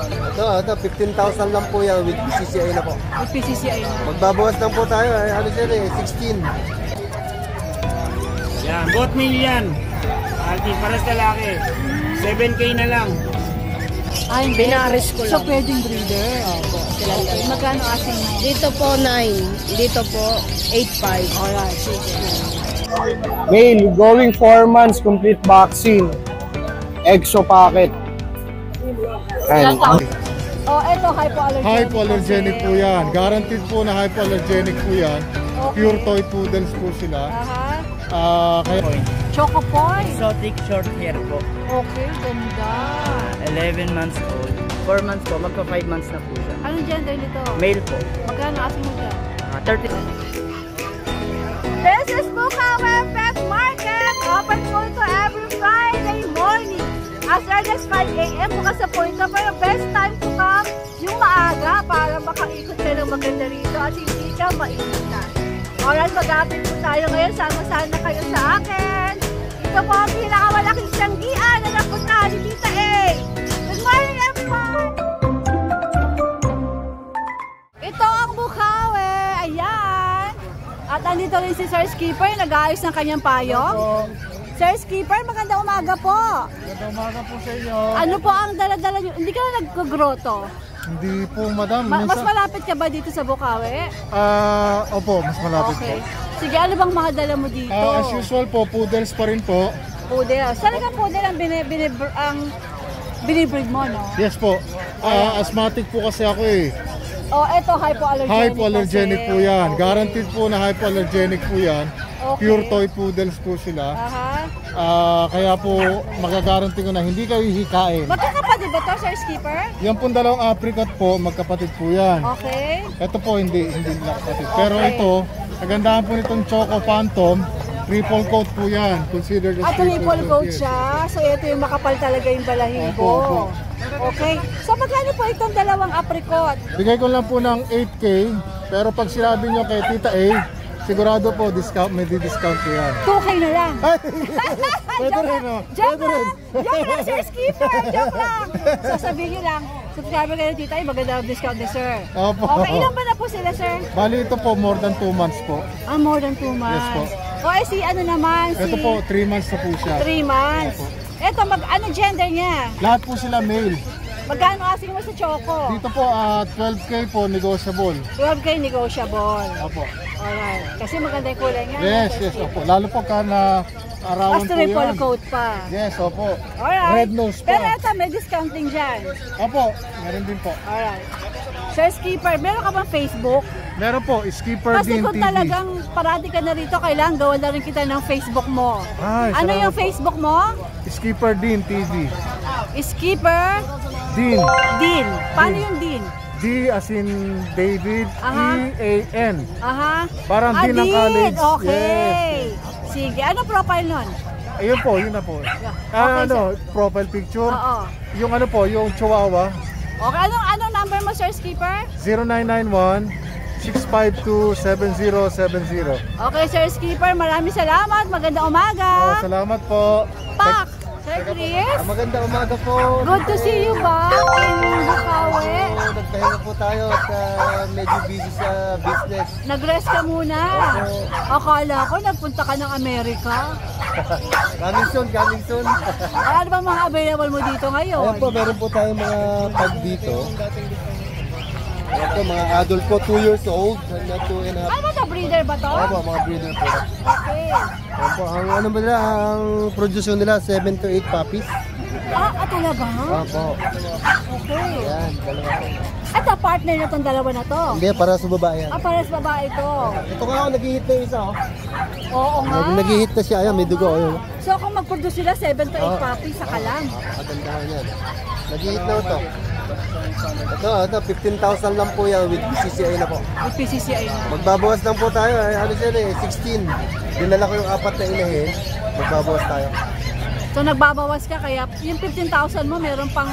Ito, 15,000 lang po yan with PCCI na po. With PCCI na. Magbabawas lang po tayo, ano siya eh, 16. Yan, bot meal yan. Alti, paras lalaki. 7K na lang. Ay, Binaris ko lang. So, pwedeng breeder. Okay. Magkano asing mo? Dito po 9. Dito po 8.5. Alright, sige. Male, going 4 months, complete vaccine. Exo packet. And Oh, eto, hypoallergenic. Hypoallergenic po yan. Guaranteed po na hypoallergenic po yan. Okay. Pure toy poodles po sila. Kaya Choco Point. Exotic short hair po. Okay, ganda. 11 months old. 4 months po, magpa 5 months na po siya. Anong gender nito? Male po. Magkano asing mo dyan? 30. This is Bukawi Pet Market. Open po ito every Friday morning. As early as 5 a.m. bukas sa po ito. Pero best time to come yung maaga para makaikot ka ng maganda rito at hindi ka mainitan. Alright, mag-update po tayo ngayon. Sama-sama kayo sa akin. Ito po ang pinakamalaking sanggian na napuntahan ni Tita A. Good morning, everyone! Ito ang Bukawi. Ayan. At andito rin si Sir Skipper, nag-aayos ng kanyang payong. Sir Skipper, magandang umaga po. magandang umaga po sa inyo. Ano po ang dala-dala nyo? Hindi ka na nag-groto? Hindi po, madam. Mas malapit ka ba dito sa Bukawi? Opo, mas malapit Okay. Sige, ano bang mga dala mo dito? po. As usual po, poodles pa rin po. Poodle. Talagang poodle ang binibreed mo, no? Yes po. Asthmatic po kasi ako eh. Oh, eto, hypoallergenic. Hypoallergenic kasi. po yan. Okay. Guaranteed po na hypoallergenic po yan. Okay. Pure toy poodles po sila. Kaya po magagaranti ko na hindi kayo hihikain. Magkakapatid ba to, Sir Skipper? Yan pong dalawang apricot po, magkapatid po yan. Okay. Ito po hindi magkapatid. Pero ito, kagandahan po nitong Choco Phantom, triple coat po yan. Considered as Triple coat yes. siya. So, ito yung makapal talaga yung balahibo. Opo. Okay. So, magkano po itong dalawang apricot? Bigay ko lang po ng 8K, pero pag sinabi nyo kay Tita A, sigurado po may di-discount po yan. 2K na lang. Pwede rin, no? Joke Pwede rin. lang! Joke lang, Sir Skipper! Joke lang! Sasabihin nyo lang, subscriber kayo Tita A, maganda ang discount ni Sir. Opo. Okay, ilan ba na po sila, Sir? Bali ito po, more than 2 months po. More than 2 months. Yes po. Okay, si ano naman? Ito po, 3 months na po siya. 3 months. Ito, ano gender niya? Lahat po sila male. Magkano asing mo sa Choco? Dito po, 12K po, negotiable. 12K negotiable. Opo. Alright. Kasi maganda yung kulay niya. Yes, yes, opo. Lalo po ka na arawan po triple yan. coat pa. Yes, opo. Alright. Red nose Pero pa. ito, may discounting dyan. Opo, meron din po. Alright. Sir Skipper, meron ka bang Facebook? Meron po, Skipper Kasi Dean kung TV. talagang parati ka na rito, kailangan gawan na rin kita ng Facebook mo. Ay, Ano salamat yung po. Facebook mo? Skipper Dean TV. Skipper Dean. Dean. Paano yung Dean? D as in David, Aha. E-A-N. Aha. Parang Dean ng college. Okay. Sige. Ano profile nun? Ayun po, yun na po. Okay, profile picture. Oo. Yung ano po, yung Chihuahua. Okay. Anong number mo, Sir Skipper? 0991-652-7070. Okay, Sir Skipper. Maraming salamat. Magandang umaga. Salamat po. Pak! Sir Chris? Magandang umaga po. Good to see you back in Bukawi. Nagpahinga po tayo at medyo busy sa business. Nag-rest ka muna. Akala ko nagpunta ka ng Amerika. Coming soon, coming soon. Ano ba mga available mo dito ngayon? Ayan po, meron po tayong mga pag dito. Ayan po, mga adult po, 2 years old. Not 2 and a half. Ano ba ito? Breeder ba to? Ayan po, mga breeder po. Okay. Ayan po, ang ano ba nila, ang production nila, 7 to 8 puppies. Talaga? Ayan po. Okay. Ayan, dalawa po. Ito, partner na itong dalawa na to. Hindi, para sa babae yan. Para sa babae to. Ito nga ako, nag-hit na yung isa. Oh. Oo nga. Nag-hit na siya, ayan, may dugo. Ayan. So kung mag-produce sila 7 to 8 puppies sa kalam. Kagandahan yan. Nag-hit na ito. Ito, 15,000 lang po yan with PCCI na po. With PCCI na. Magbabawas lang po tayo. Ano siya eh, 16. Dinala ko yung 4 na inahin. Magbabawas tayo. So nagbabawas ka kaya yung 15,000 mo meron pang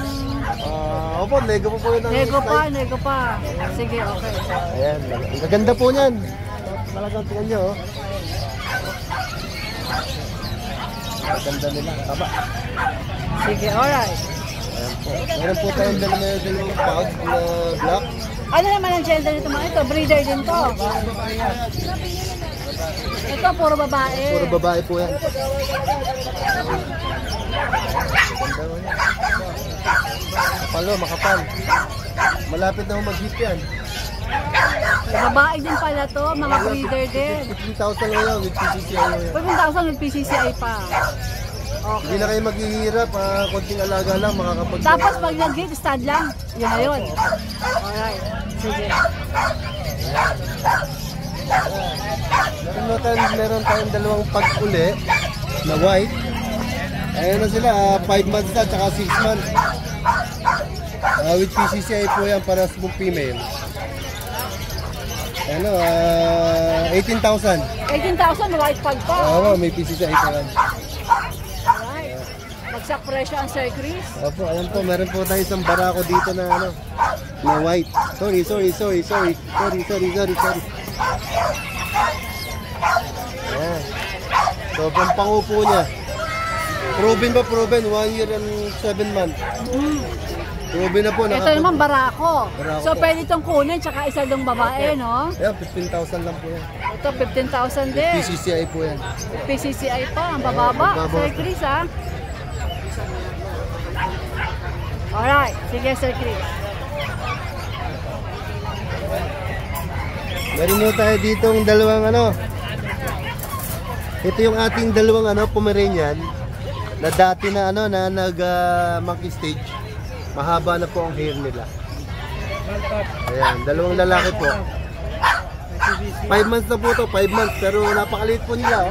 Opo, nego po yun. nego pa. Sige, okay. Ayan, maganda po niyan. Talagang tingnan nyo. Oh. Maganda nila, taba. Sige, alright. Ayan po. Meron po tayong dalawang pug na black. Ano naman ang gender nito mga ito? Breeder din to. Ito, puro babae. Puro babae po yan. Kapalo, makapal. Malapit na mag-hit yan. Babae din pala to, mga breeder din. 15,000 lang yan with PCCI lang yan. 15,000 with PCCI pa. Hindi na kayo maghihirap, konting alaga lang makakapag... Tapos pag nag-hit, stud lang. Yun na yun. Alright. Sige. Meron tayong dalawang pag-uli na white. Ayan na sila, 5 months na, tsaka 6 months. With PCCI po yan para sa female. Ano, 18,000. 18,000 white pug pa. Oo, may PCCI pa yan. Alright. Bagsak presyo ang Sir Chris. Opo, ayan po, meron po tayo isang barako dito na ano, na white. Sorry. Ayan. So, pang upo niya. Proven 1 year and 7 months. Proven na po. Ito naman barako. Barako. So pwede itong kunin, tsaka isa dong babae, no? Ayan, 15,000 lang po yan. Ito, 15,000 din. PCCI po yan. PCCI pa, ang bababa. Bababa. Sir Chris, ha? Alright. Sige, Sir Chris. Meron mo tayo ditong dalawang ano. Ito yung ating dalawang ano, Pomeranian na dati na ano na monkey stage. Mahaba na po ang hair nila. Ayan, dalawang lalaki po. 5 months na po to, 5 months pero napakaliit po nila.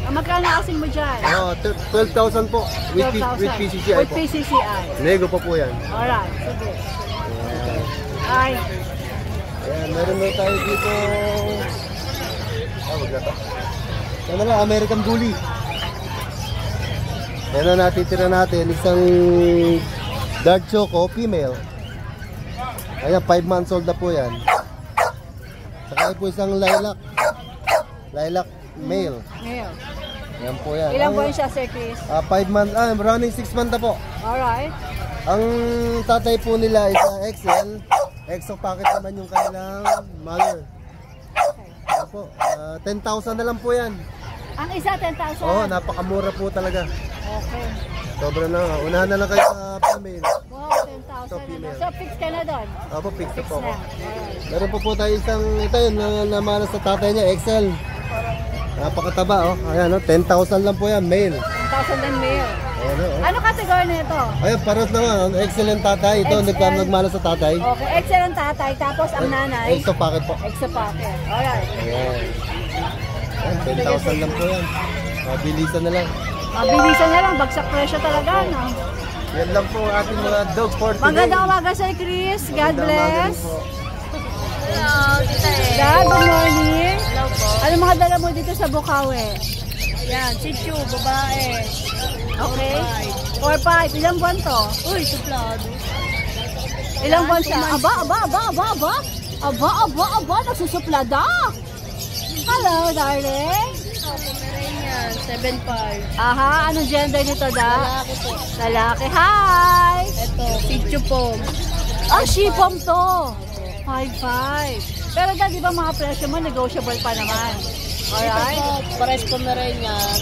Magkano asing mo dyan? 12,000 po with 12,000. PCCI With po. PCCI. Nego pa po yan. Alright, sige. Ayan. Ay, Ayan, meron na tayo dito. Wag na to. Ano na, American Bully. Ayan na, natitira natin isang dark choco, female. Ayan, 5 months old na po yan. Saka po isang lilac. Lilac male. ngayon. Ayan po yan. Ilang buwan siya, Sir Chris? 5 months, running 6 months na po. Alright. Ang tatay po nila is XL. Exo packet naman yung kanilang mother. Ayan po, 10,000 na lang po yan. Ang isa, 10,000? Oo, napakamura po talaga. Okay. Sobra na. Unahan na lang kayo sa female. Wow, 10,000 So, na female. So, fix ka na doon? Opo, fix na Fix po na. ako. Alright. Meron po tayo isang, ito yun, namana sa tatay niya, XL. Napakataba, oh. Ayan, oh, 10,000 lang po yan, male. 10,000 din male. Ayan, oh. Ano kategory na ito? Ayan, paros naman. Excellent tatay. Ito, XL. nagmana sa tatay. Okay, excellent tatay. Tapos ang nanay, Exo packet po. extra pocket. Alright. Ayan. Ayan, 10,000 lang po yan. Bilisan na lang. Mabilisan na lang, bagsak presyo talaga, no? Yan lang po ating mga dog for today. Magandang umaga, Sir Chris. God Magandang umaga bless. rin po. Hello, Tita Dad, good morning. Hello po. Ano mga dala mo dito sa Bukawi? Yan, Chichu, babae. Okay. 4-5. Ilang buwan to? Uy, suplado. Ilang buwan siya? Aba, nagsusuplada. Hello, darling. Pomeranian, 7'5". Aha, anong gender nito, da? Lalaki po. Lalaki. Hi! Ito, Chichu po. Ah, shipom to. 5'5". Pero da, di ba mga presyo mo, negotiable pa naman. Alright? Ito, pares Pomeranian.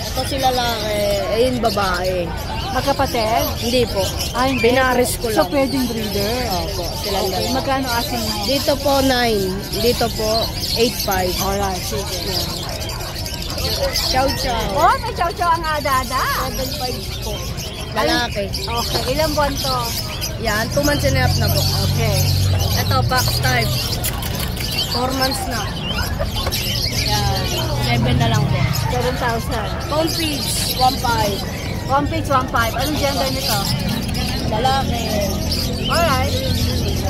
Ito si lalaki, ayun babae. Magkapatid? Hindi po. Ay, hindi. Binaris ko So, lang. pwedeng breeder. Opo, silang Okay, dalawa. magkano asing mo? Dito po 9, dito po 8'5". Alright, sige. Chow chow. Oh, may chow-chow ang adada. 7'5" po. Lalaki. Okay, ilang buwan to? Yan, 2 months and a half na po. Okay. Ito, box type. 4 months na. Yan, 7 na lang po. 7,000. Phone feeds, 1'5". One page, 1.5. Anong gender nito? Lalaki. Alright.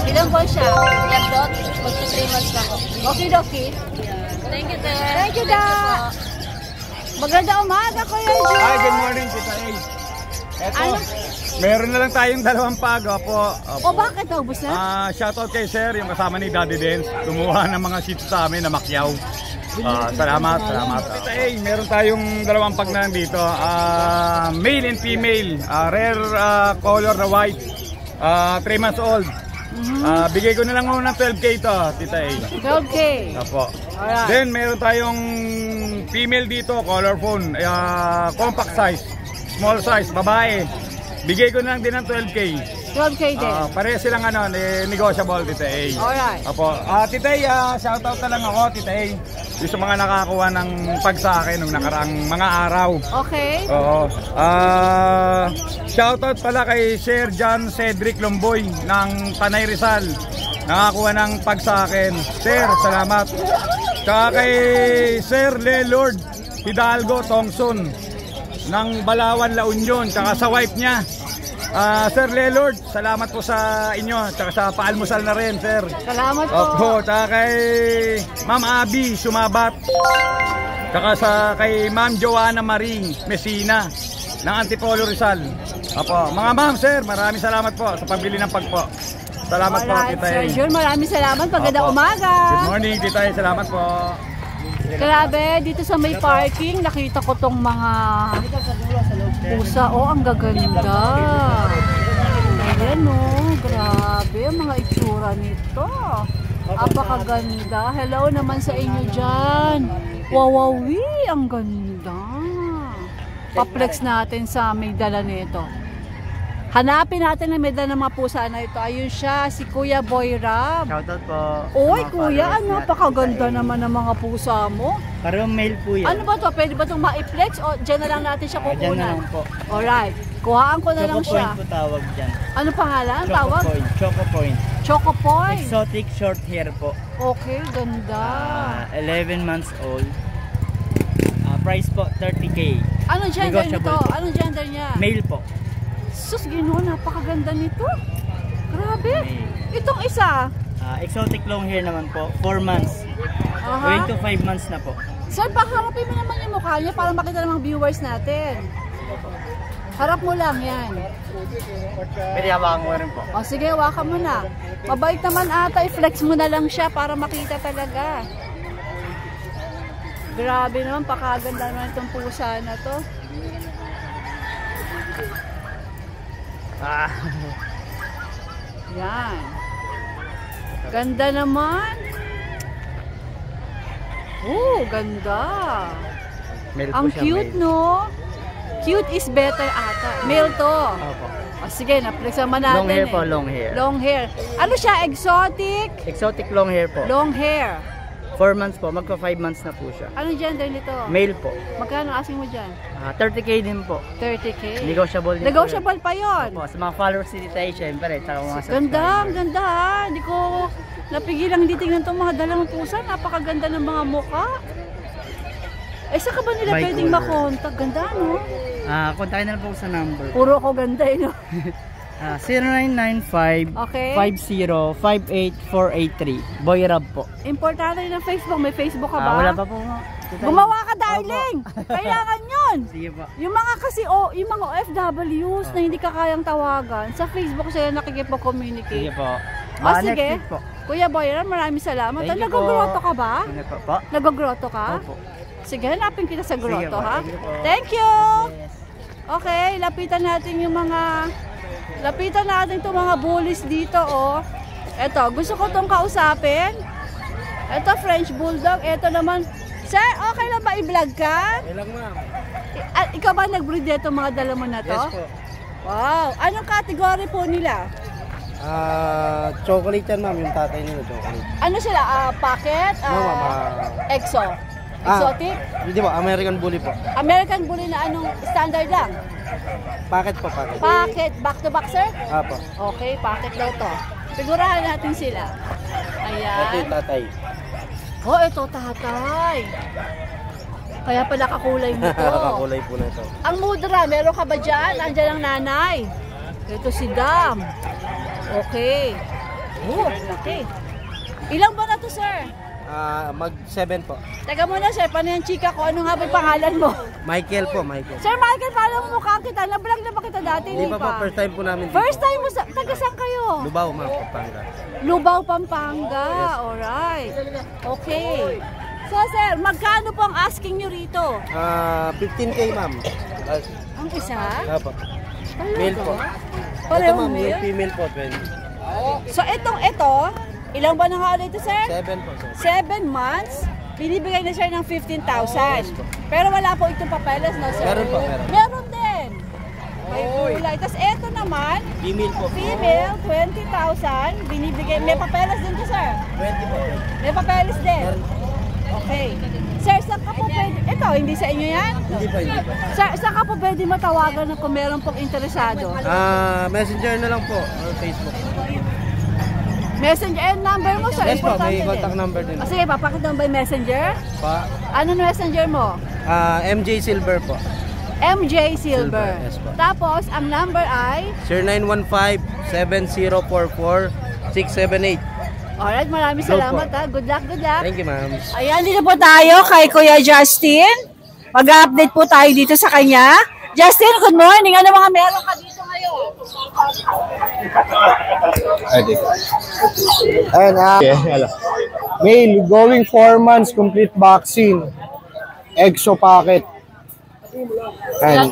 Ilang buwan siya? Yan po, magto 3 months na po. Okay, dokie. Thank you, Ter. Thank you, da. Magandang umaga, Kuya Joe. Hi, good morning, Tita A. Eto, Ano? meron na lang tayong dalawang pag, opo. O bakit naubos na? Shoutout kay Sir, yung kasama ni Daddy Dance. Kumuha ng mga shih tzu sa amin na Macquiao. Salamat. Meron tayong dalawang pag na dito. Male and female. Rare color na white. 3 months old. Bigay ko na lang muna ng 12K ito, Tita A. 12K. Apo. Alright. Then meron tayong female dito, color phone. Compact size. Small size, babae. Bigay ko na lang din ng 12K. 12K din. Pareha silang negotiable, Tita A. Alright. Apo. Tita A, shoutout na lang ako, Tita A. Yung sa mga nakakuha ng pag sa akin nung nakaraang mga araw. Okay. Oo. Shoutout pala kay Sir John Cedric Lomboy ng Tanay Rizal. Nakakuha ng pag sa akin. Sir, salamat. Tsaka kay Sir Lelord Hidalgo Thompson ng Balawan, La Union. Tsaka sa wife niya. Sir Lelord, salamat po sa inyo. Tsaka sa paalmusal na rin, sir. Salamat po. Opo, tsaka kay Ma'am Abby Sumabat. Tsaka kay Ma'am Joanna Marie Messina ng Antipolo Rizal. Opo, mga ma'am, sir, maraming salamat po sa pagbili ng pagpo. Salamat po, Tita Sir A. Jun, maraming salamat. Magandang Opo. umaga. Good morning, Tita A. Salamat po. Grabe, dito sa may parking, nakita ko tong mga pusa. Oh, ang gaganda. Ayan oh, grabe, ang mga itsura nito. Apakaganda. Hello naman sa inyo dyan. Wawawi, ang ganda. Pa-flex natin sa may dala nito. Hanapin natin ang may dala ng mga pusa na ito. Ayun siya, si Kuya Boy Rab. Shoutout po. Oy, kuya, napakaganda naman ng mga pusa mo. Parang male po yan. Ano ba to? Pwede ba itong ma-flex o dyan na lang natin siya kukunan? Dyan na lang po. Alright. Kuhaan ko na lang Choco siya. Point po tawag dyan. Ano pangalan? Choco Tawag? Point. Choco Point. Choco Point. Exotic short hair po. Okay, ganda. 11 months old. Price po 30K. Anong gender Negotiable nito? po. Anong gender niya? Male po. Sus, Ginoo, napakaganda nito. Grabe. Male. Itong isa. Exotic long hair naman po. 4 months. Aha. Going to 5 months na po. Sir, paharapin mo naman yung mukha niya para makita ng mga viewers natin. Harap mo lang yan. Pwede hawakan ko rin po. O sige, hawakan mo na. Mabait naman ata, i-flex mo na lang siya para makita talaga. Grabe naman, pakaganda naman itong pusa na to. Yan. Ganda naman. Ganda. Male po Ang siya, cute, male. no? Cute is better ata. Male to. Opo. O sige, na-flex naman natin. Long hair po, long hair. Long hair. Ano siya? Exotic? Exotic long hair po. Long hair. 4 months po. Magka 5 months na po siya. Anong gender nito? Male po. Magkano asing mo dyan? 30K din po. 30K? Negotiable din Negotiable pa yon. po. Sa mga followers ni Tita A, syempre. Tsaka mga Ganda, ang subscribers. ganda ha. Hindi ko napigilang titingnan itong mga dalang pusa. Napakaganda ng mga mukha. Saan ka ba nila By pwedeng color. makontak? Ganda, no? Kontakin na lang po sa number. Puro ko ganda, no? 0995 Okay. 5058 Boy Rab po. Importante rin ang Facebook. May Facebook ka ba? Wala pa po. Gumawa ka, darling! Kailangan yun! Sige po. Yung mga kasi, yung mga OFWs na hindi ka kayang tawagan, sa Facebook sila Sige nakikipag-communicate. po. Sige. Next week po. Kuya Boyran, maraming salamat. Thank you Nag-groto po. ka ba? Sige po. Nag-groto ka? Opo. Sige, hanapin kita sa grotto, Sige po, ha? thank you po. Thank you! Yes. Okay, lapitan natin yung mga... Lapitan natin itong mga bullies dito, oh. Eto, gusto ko itong kausapin. Eto, French Bulldog. Eto naman. Sir, okay lang ba i-vlog ka? Ilang ma'am? Ikaw ba nag-breed dito mga dala mo na to? Yes po. Wow! Anong category po nila? Chocolate yan ma'am, yung tatay nila chocolate. Ano sila? Packet? Exo? Exotic? Hindi po, American Bully po. American Bully na anong standard lang? Packet po, packet. Packet? Back to back, sir? Apo. Okay, packet daw to. Sigurahan natin sila. Ito yung Ayan. tatay. Oh, ito tatay. Kaya pala kakulay mo to. Nakakulay po na ito. Ang mudra, meron ka ba dyan? Andiyan ang nanay. Ito si Dam. Okay. Oh, laki. Ilang ba na to, sir? Mag-7 po. Taga muna, sir. Paano yung chika ko? Ano nga ba yung pangalan mo? Michael po, Michael. Sir Michael, paano mo mukha kita? Nablog na ba kita dati? Hindi pa po, first time po namin dito. First time mo sa... Taga saan kayo? Lubao, ma'am, Pampanga. Lubao, Pampanga. Alright. Okay. So sir, magkano po ang asking nyo rito? 15K ma'am. Ang isa? Apo. Talaga? Male po. Ito Parehong ma'am, yung male? female po, 20. So ito, ilang ba na nga ulit ito sir? 7 po, sir. 7 months, binibigay na siya ng 15,000. Pero wala po itong papeles, no sir? Meron po, meron. Meron din. May kulay. Tapos ito naman, Female po. female, 20,000, binibigay, may papeles din to sir? 20 po. May papeles din? Okay. Sir, saan ka po pwede, ito, hindi sa inyo yan? Hindi po, hindi po. Sir, saan ka po pwede matawagan kung meron pong interesado? Messenger na lang po, or Facebook. Messenger, number mo sir? Yes po, Importante may din. contact number din. Sige, papakita mo ba yung messenger? Pa, Ano na messenger mo? MJ Silver po. MJ Silver. Silver, yes po. Tapos, ang number ay? 0915-7044-678. Alright, maraming salamat ha. Good luck, good luck. Thank you, ma'am. Ayan, dito po tayo kay Kuya Justin. Mag-update po tayo dito sa kanya. Justin, good morning. Ano mga meron ka dito ngayon? Ayan, male, going 4 months, complete vaccine. Exo packet. Ayan.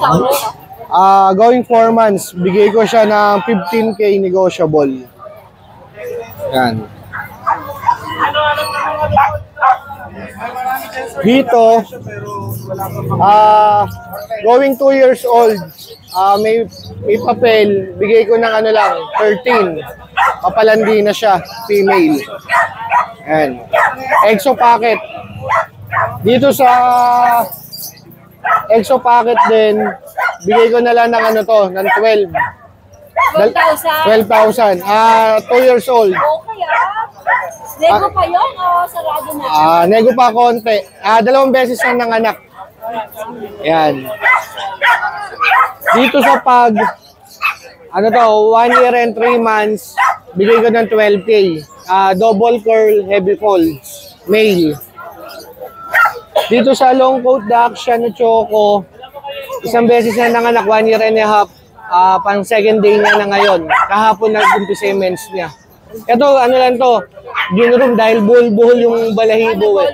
Going 4 months, bigay ko siya ng 15K negotiable. Ayan. Dito, going 2 years old, may papel, bigay ko ng ano lang, 13. Papalandi na siya, female. Ayan. Exo packet. Dito sa Exo packet din, bigay ko na lang ng ano to, ng 12. 12,000. 2 years old. Okay Nego pa yun o sarado na? Nego pa konti. 2 beses na nanganak. Yan. Dito sa pag, ano to, 1 year and 3 months, bigay ko ng 12K. Double curl, heavy folds. Male. Dito sa long coat Dachshund Choco, 1 beses na nanganak, 1 year and a half. Pang second day niya na ngayon. Kahapon nag-umpisa yung mens niya. Ito, ano lang to, ginurum dahil buhol-buhol yung balahibo eh.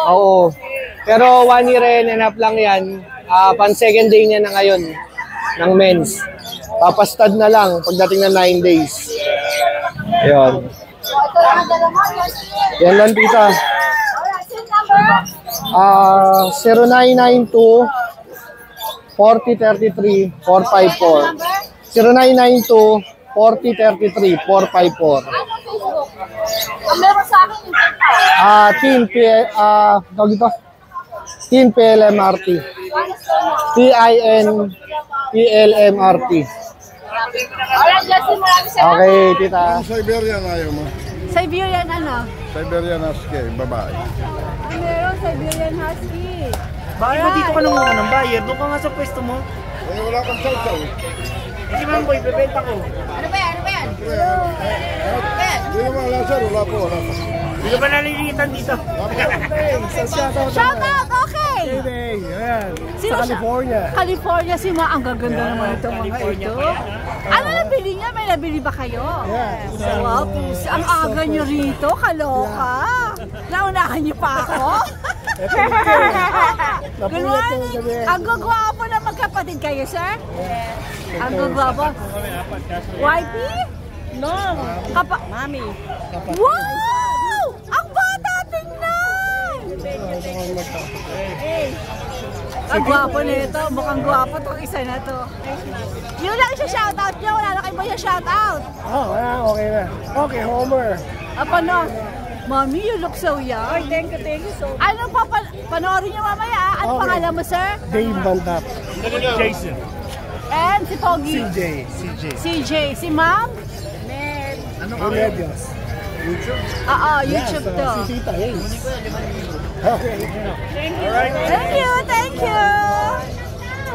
Oo. Pero 1 year and a half lang yan. Pang second day niya na ngayon ng mens. Papastad na lang pagdating ng 9 days. Ayun. Yan lang tita. 0992 4033 454. 0992 4033 454. Meron sa akin yung Team PLMRT. TIN-PLMRT. Alright, Justin, maraming salamat. Okay, tita. Siberian ayaw mo. Siberian ano? Siberian Husky, babae. Meron Siberian Husky. Bakit ba dito ka nang muna ng buyer? Doon ka nga sa pwesto mo. Wala kang salsaw. Kasi ma'am boy, bebenta ko. Ano ba yan? Hindi naman laser, wala po. Hindi ka ba nalilitan dito? Shout out, okay! Ayan. Sino Sa siya? California. California, si Ma. Ang gaganda naman itong mga ito. Ano nabili niya? May nabili ba kayo? Wow, pusi. Ang aga niyo rito, kaloka. Naunahan niyo pa ako? Good morning. Ang gagwapo na magkapatid kayo, sir? Yes. Ang gagwapo. Wifey? No. Mami. Wow! Ang bata tingnan! Ang gwapo nito. Mukhang gwapo itong isa na to. Yun lang siya shoutout niya. Wala na kayo ba siya shoutout? Okay na. Okay, Homer. Ano? Mommy, you look so young. Ay, thank you so much. Ano pa, panoorin niyo mamaya. Ano pangalan mo, sir? Dave Bandap. Jason. And si Pogi. CJ. Si Ma'am? Remedios. YouTube to. Si Tita Hayes. Okay. Thank you.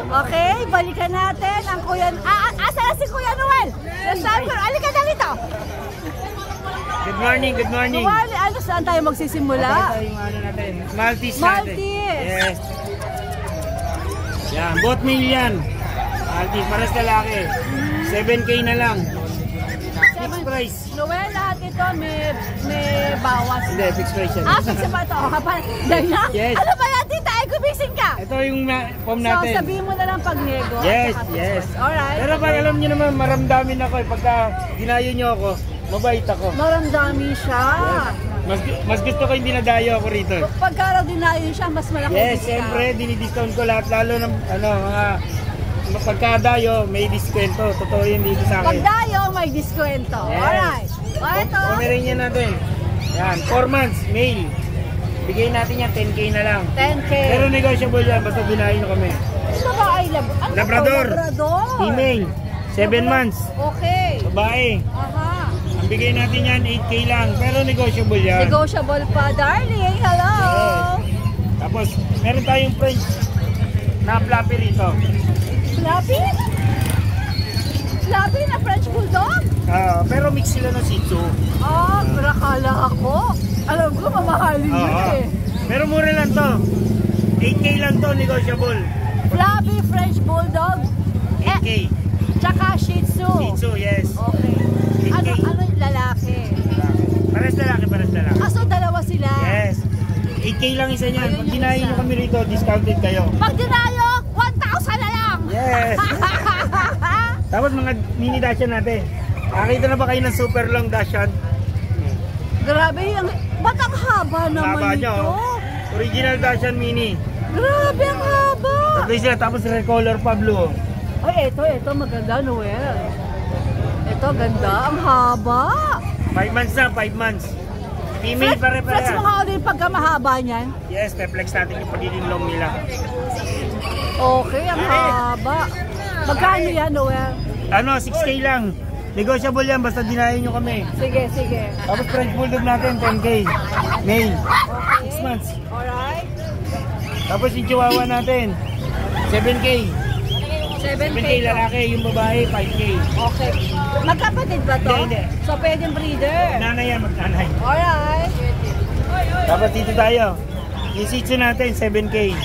Okay, balikan natin ang Kuya... asa na si Kuya Noel? Alika na dito. Good morning. Wali, ano saan tayo magsisimula? Maltese natin. Maltese. Yes. Yan, both male yan. Maltese, pares lalaki. 7K na lang. fixed price. Noel, lahat ito may bawas. Hindi, fixed price yan. Fixed ba ito? Ganyan? Yes. Ano ba yan, tita? Ecobixing ka? Ito yung form So, natin. sabihin mo na lang pag nego. Yes, at saka fixed yes. price. Alright. Pero pag alam nyo naman, maramdamin ako eh. Pagka dinayo nyo ako, mabait ako. Maramdami siya. Mas gusto ko yung dinadayo ako rito. Pagka raw dinayo siya, mas malaki Yes, discount. siyempre, dinidiscount ko lahat. Lalo ng mga pagkadayo, may diskwento. Totoo yun dito sa Pag akin. dayo, may diskwento. Yes. Alright. O ito. Pomeranian natin. Yan, 4 months, male. Bigay natin yan, 10K na lang. 10K. Pero negotiable yan, basta dinayo nyo kami. Ito ba ay ano Labrador. to? Labrador. Female, 7 months. Okay. Babae. Aha. Ang bigay natin yan, 8K lang. Pero negotiable yan. Negotiable pa, darling. Hello. Tapos, meron tayong French na fluffy rito. Fluffy? Fluffy na French Bulldog? Pero mix sila ng Shih Tzu. Rakala ako. Alam ko, mamahalin yun eh. Pero mura lang to. 8K lang to, negotiable. Fluffy French Bulldog. 8K. Tsaka Shih Tzu. Shih Tzu, yes. Okay. 8K. Ano yung lalaki? Pares lalaki, pares lalaki. So dalawa sila. Yes. 8K lang isa niyan. Pag dinayin nyo kami rito, discounted kayo. Pag dinayo, 1,000 na lang. Yes. Tapos mga mini Dachshund natin. Nakita na ba kayo ng super long Dachshund? Grabe yung... Ba't ang haba naman Haba ito? niya, oh. Original Dachshund mini. Grabe ang haba. Tatlo sila, tapos red color pa blue. Ay, ito maganda, Noel. Ito, ganda. Ang haba. 5 months na, 5 months. Female Flex mo pare-pareha. nga ulit pagka mahaba niyan. Yes, pe-flex natin yung pagiging long nila. Okay, ang haba. Magkano yan, Noel? 6K lang. Negotiable yan, basta dinayin nyo kami. Sige, sige. Tapos French Bulldog natin, 10K. Male. 6 months. Alright. Tapos yung Chihuahua natin, 7K. 7K. lalaki, yung babae, 5K. Okay. Magkapatid ba to? Hindi. So, pwedeng breeder. Nanay yan, mag-nanay. Alright. Tapos dito tayo. Yung Shih Tzu natin, 7K.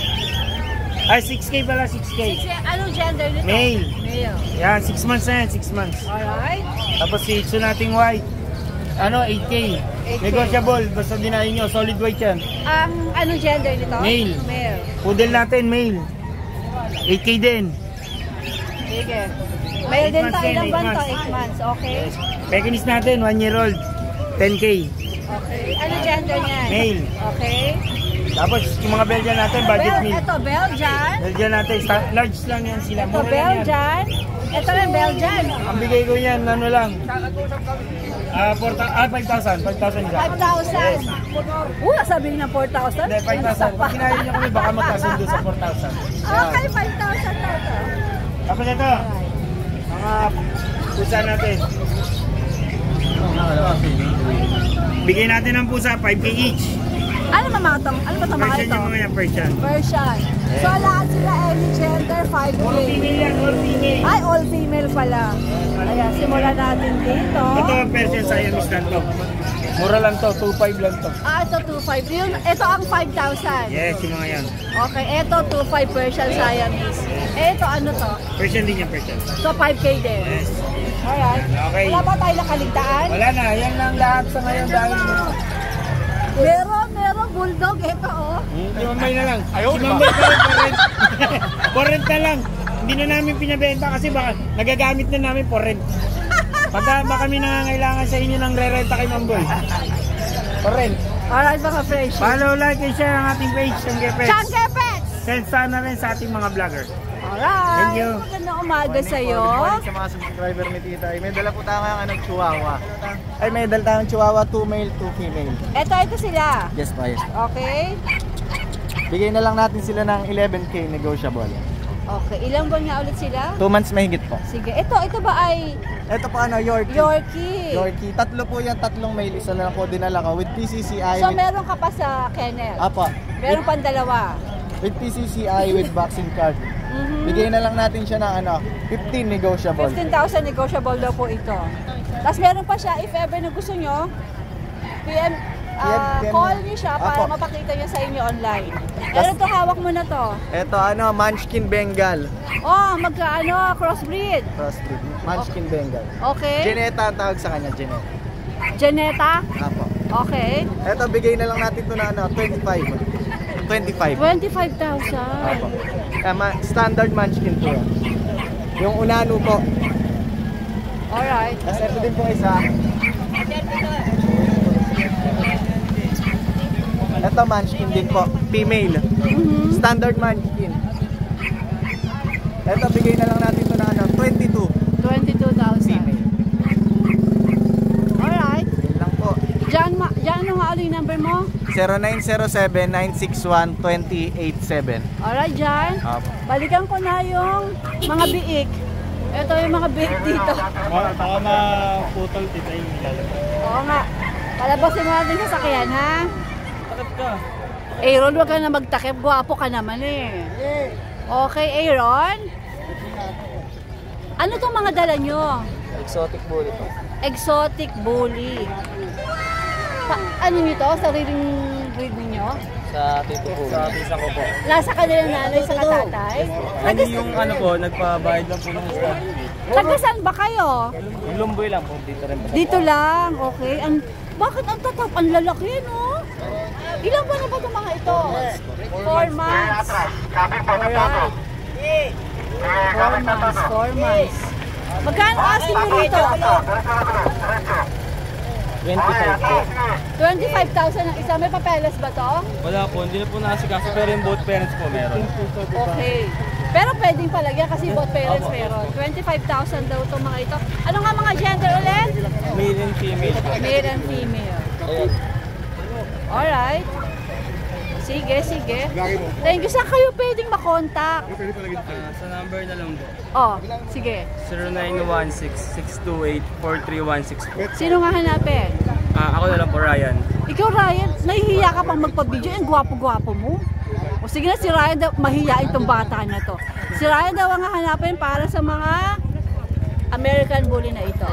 Ay, 6K pala, 6K. Anong gender nito? Male. Male. Yan, 6 months na yan, 6 months. Alright. Tapos Shih Tzu nating white. 8K. 8K. Negotiable, basta dinayin nyo, solid weight yan. Anong gender nito? Male. Male. Poodle natin, male. 8K din. Sige. Male din 8 months tayo din, ng 8 banto, months. 8 months. Okay. Pekinese natin, 1 year old. 10K. Okay. Anong gender niyan? Male. Okay. Tapos yung mga Belgian natin, budget meal. Ito, Belgian. Belgian natin, large lang yan sila. Ito, Mura lang yan. Belgian. Ito rin, Belgian. Ang bigay ko yan, ano lang. 5,000. 5,000 isa. 5,000. Sabihin na 4,000. Hindi, 5,000. Pag kinahin nyo kami, baka magkasundo sa 4,000. Okay, 5,000 na ito. Tapos ito, mga pusa natin. Bigay natin ng pusa, 5K each. Ano ba mga ito? Ano ba ito mga Persian ito? yung mga yan, Persian. Persian. So, lahat sila any gender, 5K. All female yan, all female. Ay, all female pala. Ayan, simulan natin dito. Ito, Persian Siamese lang to. Mura lang to, 2,500 lang to. Ito 2,500. Ito ang 5,000. Yes, yung mga yan. Okay, ito 2,500 Persian Siamese. Ito ano to? Persian din yan, Persian. So 5K din. Yes. Alright. Okay. Wala ba tayo nakaligtaan? Wala na, yan lang lahat sa ngayon dahil Meron bulldog. Ito oh. si Mambay na lang. Si Mambay pa rin, porrent. Porrent na lang. Hindi na namin pinabenta kasi baka nagagamit na namin porrent. Pagka ba kami nangangailangan sa inyo ng re-renta kay Mamboy. Porrent. Alright mga friends. Follow, like, and share ang ating page, Changge Pets. Changge Pets! Send sana rin sa ating mga vlogger. Alright. Thank you. Magandang umaga sa'yo. Sa mga subscriber ni Tita, may dala po tayo ng Chihuahua. Ay, may dala tayong Chihuahua, 2 male, 2 female. Ito sila. Yes pa, yes. Okay. Bigay na lang natin sila ng 11K negotiable. Okay. Ilang buwan nga ulit sila? 2 months mahigit po. Sige. Ito ba ay Ito po Yorkie. Yorkie? Yorkie. Tatlo po yan, tatlong male. Isa na lang po dinala ko with PCCI. So meron ka pa sa kennel? Apo. Meron pang dalawa? With PCCI, with vaccine card. Bigay na lang natin siya ng 15 negotiable. 15,000 negotiable daw po ito. Tapos meron pa siya, if ever na gusto nyo, PM, call niyo siya para Apo. mapakita niya sa inyo online. Pero ito, hawak mo na to. Ito Munchkin Bengal. Oh, crossbreed. Crossbreed. Munchkin Bengal. Okay. Geneta ang tawag sa kanya, Geneta. Janeta. Apo. Okay. Ito, bigay na lang natin ito na 25. 25. 25,000. Apo. Standard Munchkin po yan. Yung unano po. Alright. Tapos ito din po isa. Ito Munchkin din po. Female. Standard Munchkin. Ito, bigay na lang natin ito na 22. 22,000. Female. Alright. Yun lang po. Diyan ano nga ulit yung number mo? 0907-961-2087. Alright, Jan. Apo. Balikan ko na yung mga biik. Ito yung mga biik dito. Baka maputol tita yung nilalabas. Oo nga. Palabasin mo natin sa sakyan, ha? Takip ka. Aaron, wag ka na magtakip. Gwapo ka naman eh. Okay, Aaron. Ano tong mga dala nyo? Exotic bully po. Exotic bully. Ano nyo to? Sariling breed ninyo? Sa tito po. Sa tisa ko po. Nasa kanila nanay sa katatay? Nagpabayad lang po ng stock. Taga saan ba kayo? Yung lumboy lang po, dito rin. Dito lang, okay. Bakit ang tatap? Ang lalaki, no? Ilang buwan na ba itong mga ito? 4 months. Alright. 4 months. Magkano asking nyo rito? 25 po. 25,000 ang isa. May papeles ba to? Wala po, hindi na po nakasikaso pero yung both parents po meron. Okay. Pero pwedeng palagyan kasi both parents meron. 25,000 daw itong mga ito. Ano nga mga gender ulit? Male and female po. Male and female. Alright. Sige, sige. Thank you. Saan kayo pwedeng makontak? Sa number na lang po. Oh, sige. 0916-628-4316 po. Sino nga hanapin? Ako na lang po, Ryan. Ikaw, Ryan, nahihiya ka pang magpa-video. Ang gwapo-gwapo mo. O sige na, si Ryan daw, mahihiyain itong bata na to. Si Ryan daw ang hanapin para sa mga American Bully na ito.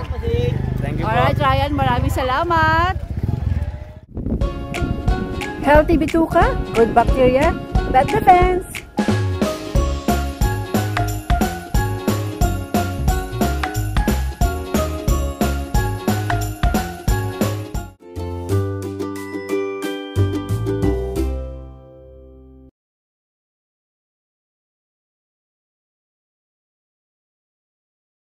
Thank you po. Alright, Ryan, maraming salamat. Healthy bituka, good bacteria, bad defense.